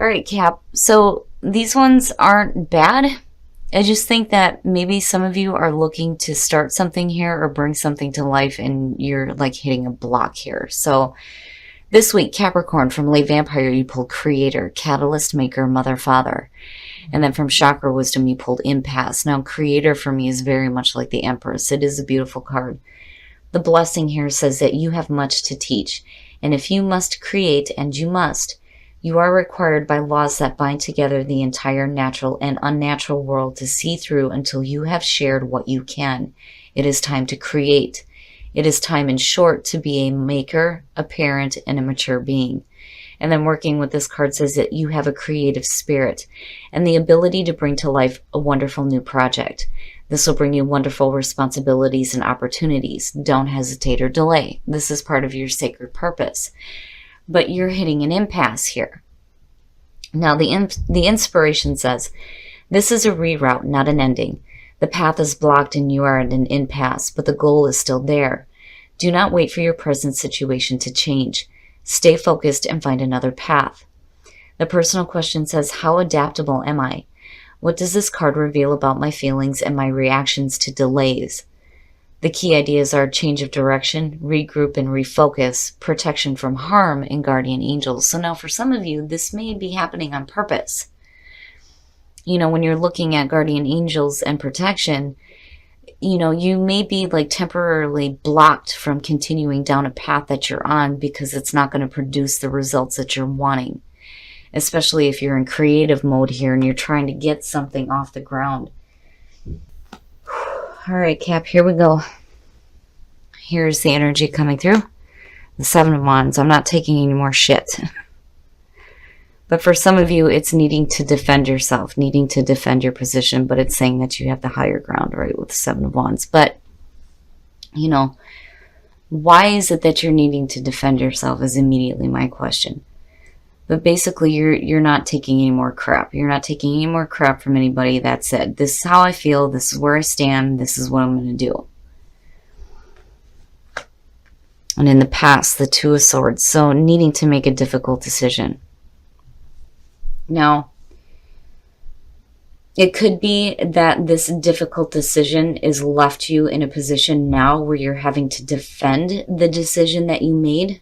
All right, Cap. So these ones aren't bad. I just think that maybe some of you are looking to start something here or bring something to life and you're like hitting a block here. So this week, Capricorn, from Late Vampire, you pulled Creator, Catalyst, Maker, Mother, Father. And then from Chakra Wisdom, you pulled Impasse. Now, Creator for me is very much like the Empress. It is a beautiful card. The blessing here says that you have much to teach. And if you must create, and you must, you are required by laws that bind together the entire natural and unnatural world to see through until you have shared what you can. It is time to create. It is time, in short, to be a maker, a parent, and a mature being. And then working with this card says that you have a creative spirit and the ability to bring to life a wonderful new project. This will bring you wonderful responsibilities and opportunities. Don't hesitate or delay. This is part of your sacred purpose. But you're hitting an impasse here. Now, the inspiration says, this is a reroute, not an ending. The path is blocked and you are at an impasse, but the goal is still there. Do not wait for your present situation to change. Stay focused and find another path. The personal question says, how adaptable am I? What does this card reveal about my feelings and my reactions to delays? The key ideas are change of direction, regroup and refocus, protection from harm, and guardian angels. So now for some of you, this may be happening on purpose. You know, when you're looking at guardian angels and protection, you know, you may be like temporarily blocked from continuing down a path that you're on because it's not going to produce the results that you're wanting. Especially if you're in creative mode here and you're trying to get something off the ground. All right, Cap, here we go. Here's the energy coming through. The Seven of Wands. I'm not taking any more shit. But for some of you, it's needing to defend yourself, needing to defend your position, but it's saying that you have the higher ground, right, with the Seven of Wands. But, you know, why is it that you're needing to defend yourself is immediately my question. But basically, you're not taking any more crap. You're not taking any more crap from anybody. That's it. This is how I feel. This is where I stand. This is what I'm going to do. And in the past, the Two of Swords. So needing to make a difficult decision. Now, it could be that this difficult decision is left you in a position now where you're having to defend the decision that you made.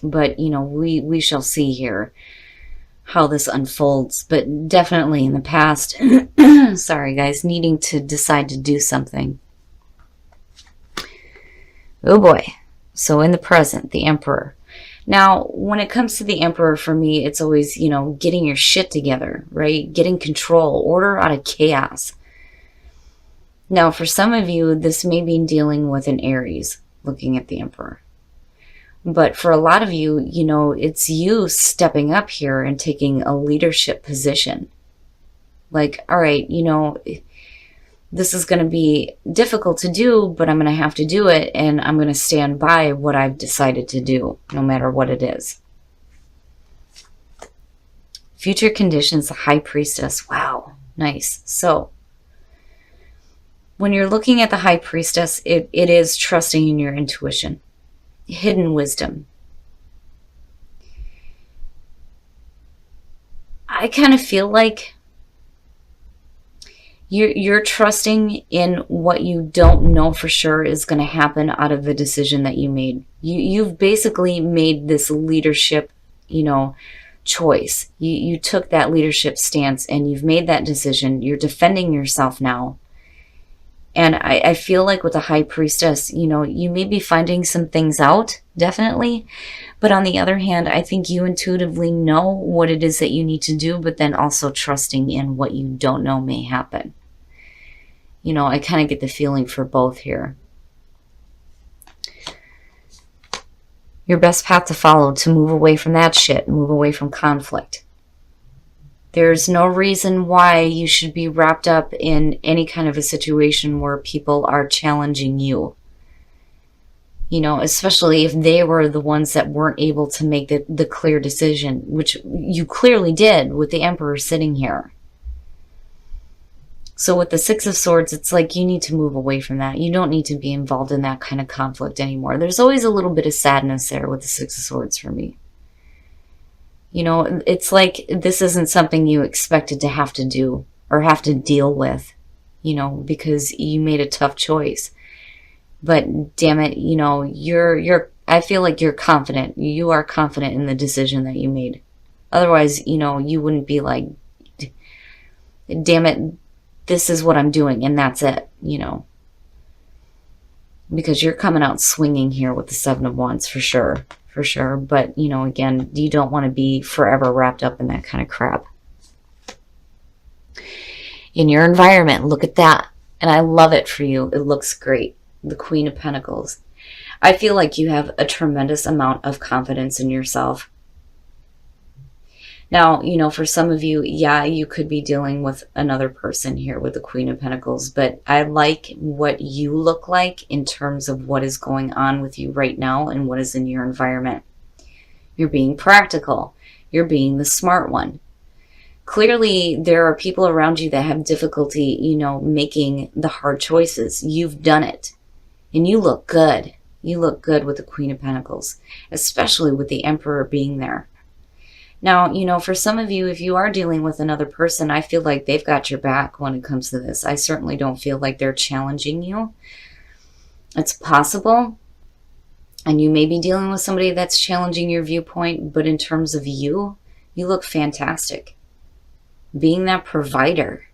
But, you know, we shall see here how this unfolds. But definitely in the past, sorry guys, needing to decide to do something. Oh boy. So in the present, the Emperor. Now, when it comes to the Emperor, for me, it's always, you know, getting your shit together, right? Getting control, order out of chaos. Now, for some of you, this may be dealing with an Aries, looking at the Emperor. But for a lot of you, you know, it's you stepping up here and taking a leadership position. Like, all right, you know, this is going to be difficult to do, but I'm going to have to do it. And I'm going to stand by what I've decided to do, no matter what it is. Future conditions, the High Priestess. Wow, nice. So when you're looking at the High Priestess, it is trusting in your intuition. Hidden wisdom. I kind of feel like you're trusting in what you don't know for sure is going to happen out of the decision that you made. You've basically made this leadership, you know, choice. You took that leadership stance and you've made that decision. You're defending yourself now. And I feel like with the High Priestess, you know, you may be finding some things out, definitely. But on the other hand, I think you intuitively know what it is that you need to do, but then also trusting in what you don't know may happen. You know, I kind of get the feeling for both here. Your best path to follow, to move away from that shit, move away from conflict. There's no reason why you should be wrapped up in any kind of a situation where people are challenging you. You know, especially if they were the ones that weren't able to make the clear decision, which you clearly did with the Emperor sitting here. So with the Six of Swords, it's like you need to move away from that. You don't need to be involved in that kind of conflict anymore. There's always a little bit of sadness there with the Six of Swords for me. You know, it's like this isn't something you expected to have to do or have to deal with, you know, because you made a tough choice. But damn it, you know, I feel like you're confident. You are confident in the decision that you made. Otherwise, you know, you wouldn't be like, damn it, this is what I'm doing and that's it, you know. Because you're coming out swinging here with the Seven of Wands for sure. For sure. But, you know, again, you don't want to be forever wrapped up in that kind of crap. In your environment, look at that. And I love it for you. It looks great. The Queen of Pentacles. I feel like you have a tremendous amount of confidence in yourself. Now, you know, for some of you, yeah, you could be dealing with another person here with the Queen of Pentacles, but I like what you look like in terms of what is going on with you right now and what is in your environment. You're being practical. You're being the smart one. Clearly, there are people around you that have difficulty, you know, making the hard choices. You've done it. And you look good. You look good with the Queen of Pentacles, especially with the Emperor being there. Now, you know, for some of you, if you are dealing with another person, I feel like they've got your back when it comes to this. I certainly don't feel like they're challenging you. It's possible. And you may be dealing with somebody that's challenging your viewpoint, but in terms of you, you look fantastic. Being that provider,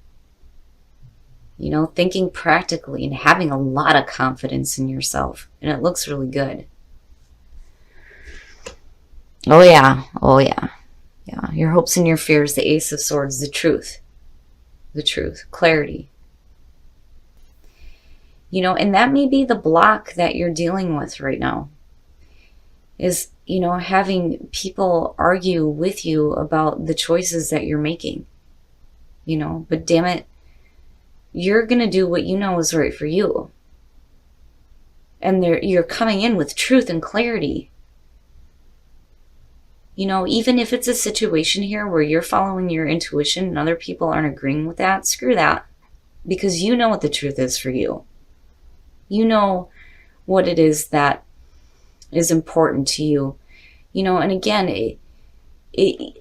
you know, thinking practically and having a lot of confidence in yourself. And it looks really good. Oh, yeah. Oh, yeah. Yeah, your hopes and your fears, the Ace of Swords, the truth, clarity. You know, and that may be the block that you're dealing with right now is, you know, having people argue with you about the choices that you're making, you know, but damn it, you're going to do what you know is right for you. And you're coming in with truth and clarity. You know, even if it's a situation here where you're following your intuition and other people aren't agreeing with that, screw that. Because you know what the truth is for you. You know what it is that is important to you. You know, and again,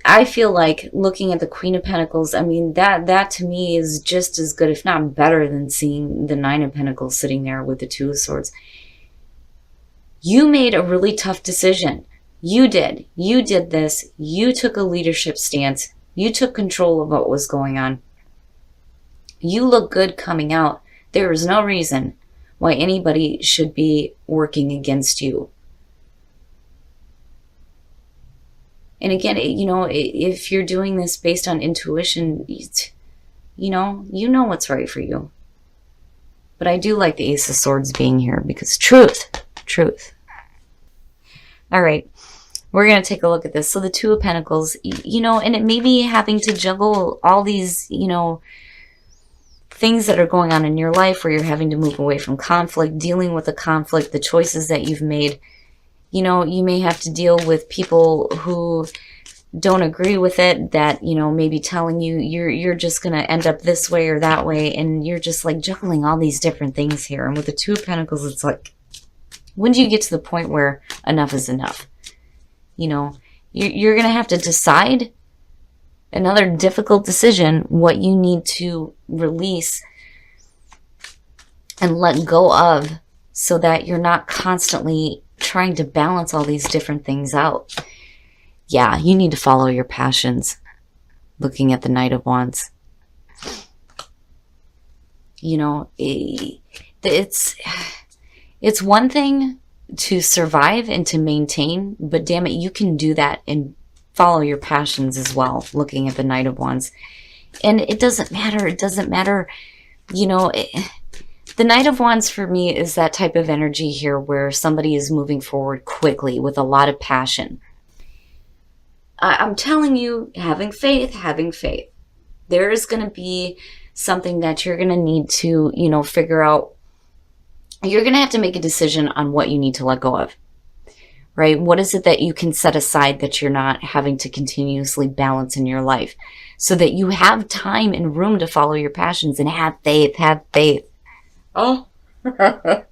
I feel like looking at the Queen of Pentacles, I mean, that to me is just as good, if not better, than seeing the Nine of Pentacles sitting there with the Two of Swords. You made a really tough decision. You did. You did this. You took a leadership stance. You took control of what was going on. You look good coming out. There is no reason why anybody should be working against you. And again, you know, if you're doing this based on intuition, you know what's right for you. But I do like the Ace of Swords being here because truth. All right. We're going to take a look at this. So the Two of Pentacles, you know, and it may be having to juggle all these, you know, things that are going on in your life where you're having to move away from conflict, dealing with the conflict, the choices that you've made. You know, you may have to deal with people who don't agree with it, that, you know, maybe telling you you're just going to end up this way or that way. And you're just like juggling all these different things here. And with the Two of Pentacles, it's like, when do you get to the point where enough is enough? You know, you're going to have to decide, another difficult decision, what you need to release and let go of so that you're not constantly trying to balance all these different things out. Yeah, you need to follow your passions. Looking at the Knight of Wands. You know, it's one thing to survive and to maintain, but damn it, you can do that and follow your passions as well, looking at the Knight of Wands. And it doesn't matter, you know, the Knight of Wands for me is that type of energy here where somebody is moving forward quickly with a lot of passion. I'm telling you, having faith. There is going to be something that you're going to need to, you know, figure out. You're going to have to make a decision on what you need to let go of, right? What is it that you can set aside that you're not having to continuously balance in your life so that you have time and room to follow your passions and have faith. Oh, oh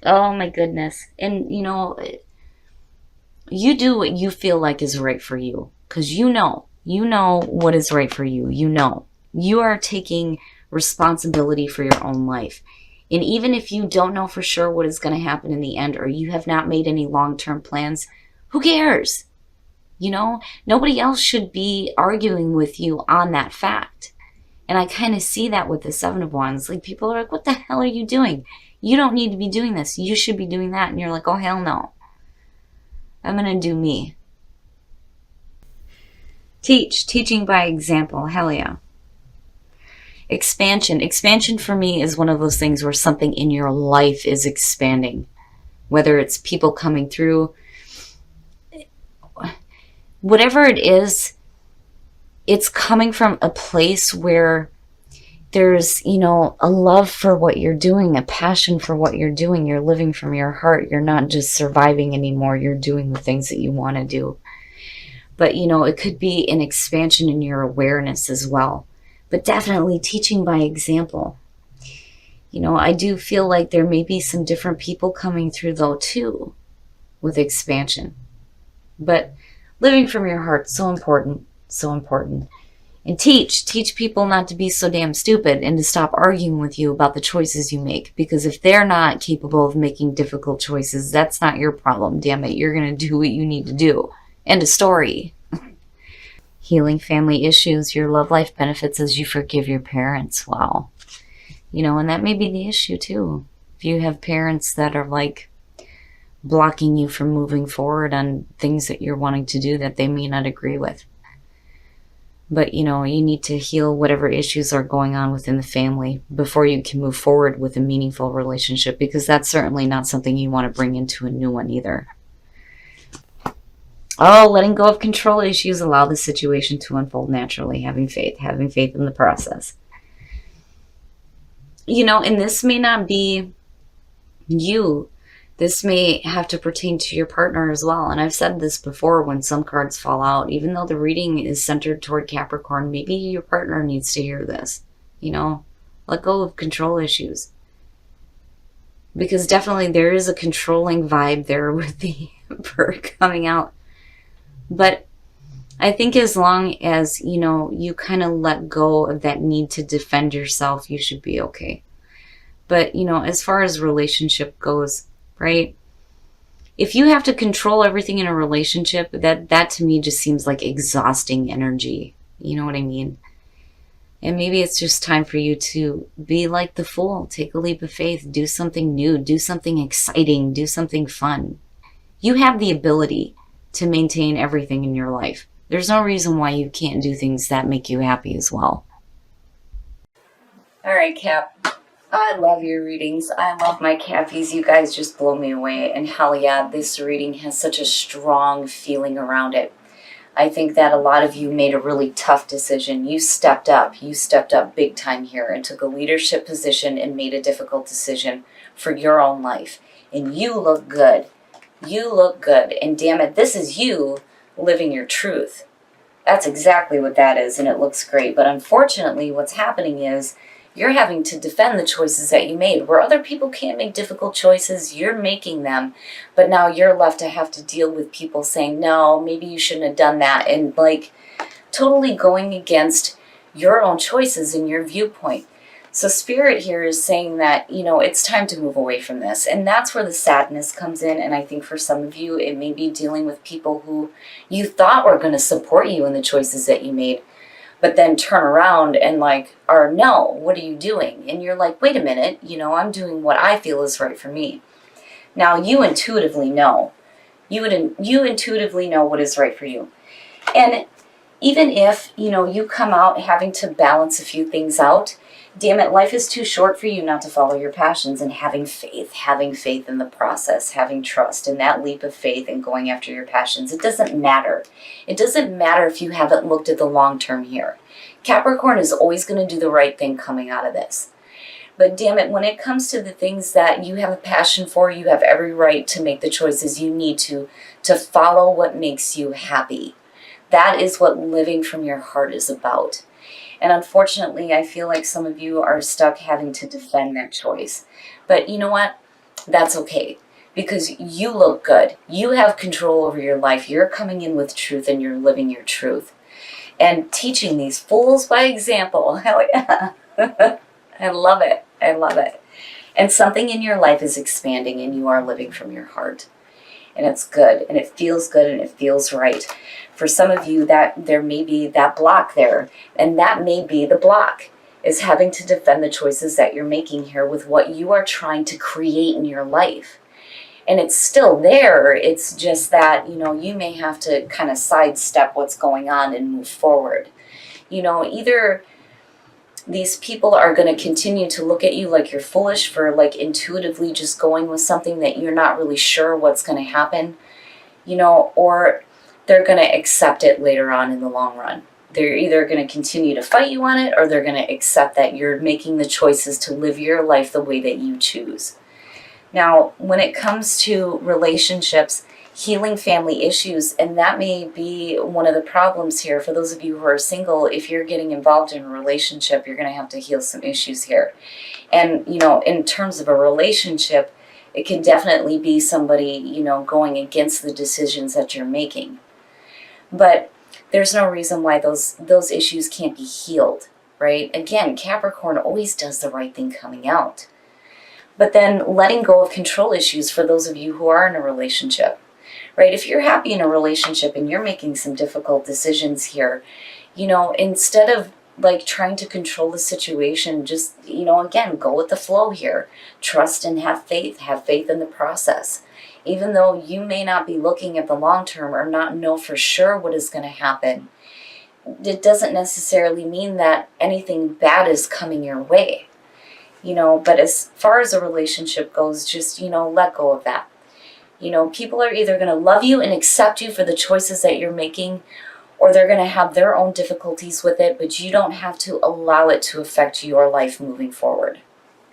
my goodness. And, you know, You do what you feel like is right for you, because you know what is right for you. You are taking responsibility for your own life. And even if you don't know for sure what is going to happen in the end, or you have not made any long-term plans, who cares? Nobody else should be arguing with you on that fact. And I kind of see that with the Seven of Wands. Like, people are like, what the hell are you doing? You don't need to be doing this. You should be doing that. And you're like, oh, hell no. I'm going to do me. Teaching by example. Hell yeah. Expansion for me is one of those things where something in your life is expanding. Whether it's people coming through, whatever it is, it's coming from a place where there's, a love for what you're doing, a passion for what you're doing. You're living from your heart. You're not just surviving anymore. You're doing the things that you want to do. But, it could be an expansion in your awareness as well. But definitely teaching by example. I do feel like there may be some different people coming through, though, too, with expansion. But living from your heart, so important, so important. And teach people not to be so damn stupid and to stop arguing with you about the choices you make. Because if they're not capable of making difficult choices, that's not your problem, damn it. You're going to do what you need to do. End of story. Healing family issues, your love life benefits as you forgive your parents. Wow. And that may be the issue too. If you have parents that are like blocking you from moving forward on things that you're wanting to do that they may not agree with. But, you need to heal whatever issues are going on within the family before you can move forward with a meaningful relationship, because that's certainly not something you want to bring into a new one either. Oh, letting go of control issues, allow the situation to unfold naturally, having faith in the process. And this may not be you. This may have to pertain to your partner as well. And I've said this before when some cards fall out, even though the reading is centered toward Capricorn, maybe your partner needs to hear this. Let go of control issues. Because definitely there is a controlling vibe there with the Emperor coming out. But I think as long as, you kind of let go of that need to defend yourself, you should be okay. But, as far as relationship goes, right? If you have to control everything in a relationship, that to me just seems like exhausting energy. You know what I mean? And maybe it's just time for you to be like the Fool. Take a leap of faith. Do something new. Do something exciting. Do something fun. You have the ability to maintain everything in your life. There's no reason why you can't do things that make you happy as well. All right, Cap. I love your readings. I love my Cappies. You guys just blow me away. And hell yeah, this reading has such a strong feeling around it. I think that a lot of you made a really tough decision. You stepped up. You stepped up big time here and took a leadership position and made a difficult decision for your own life. And you look good. You look good. And damn it, this is you living your truth. That's exactly what that is, and it looks great. But unfortunately, what's happening is you're having to defend the choices that you made. Where other people can't make difficult choices, you're making them. But now you're left to have to deal with people saying, no, maybe you shouldn't have done that. And like totally going against your own choices and your viewpoint. So Spirit here is saying that, it's time to move away from this. And that's where the sadness comes in. And I think for some of you, it may be dealing with people who you thought were going to support you in the choices that you made, but then turn around and no, what are you doing? And you're like, wait a minute, I'm doing what I feel is right for me. Now you intuitively know. You intuitively know what is right for you. And even if, you come out having to balance a few things out, damn it, life is too short for you not to follow your passions, and having faith in the process, having trust in that leap of faith and going after your passions. It doesn't matter. It doesn't matter if you haven't looked at the long term here. Capricorn is always going to do the right thing coming out of this. But damn it, when it comes to the things that you have a passion for, you have every right to make the choices you need to follow what makes you happy. That is what living from your heart is about. And unfortunately, I feel like some of you are stuck having to defend that choice. But you know what? That's okay. because you look good. You have control over your life. You're coming in with truth and you're living your truth. And teaching these fools by example. Hell yeah. I love it. I love it. And something in your life is expanding and you are living from your heart. And it's good and it feels good and it feels right. For some of you, that there may be that block there, and that may be the block, is having to defend the choices that you're making here with what you are trying to create in your life. And it's still there. It's just that, you may have to kind of sidestep what's going on and move forward. Either these people are going to continue to look at you like you're foolish for like intuitively just going with something that you're not really sure what's going to happen, or they're going to accept it later on in the long run. They're either going to continue to fight you on it, or they're going to accept that you're making the choices to live your life the way that you choose. Now, when it comes to relationships, healing family issues, and that may be one of the problems here. For those of you who are single, if you're getting involved in a relationship, you're going to have to heal some issues here. And, in terms of a relationship, it can definitely be somebody, going against the decisions that you're making. But there's no reason why those issues can't be healed, right? Again, Capricorn always does the right thing coming out. But then letting go of control issues for those of you who are in a relationship. Right? If you're happy in a relationship and you're making some difficult decisions here, instead of like trying to control the situation, just, again, go with the flow here. Trust and have faith in the process. Even though you may not be looking at the long term or not know for sure what is going to happen, it doesn't necessarily mean that anything bad is coming your way. But as far as a relationship goes, just, let go of that. People are either going to love you and accept you for the choices that you're making, or they're going to have their own difficulties with it, but you don't have to allow it to affect your life moving forward.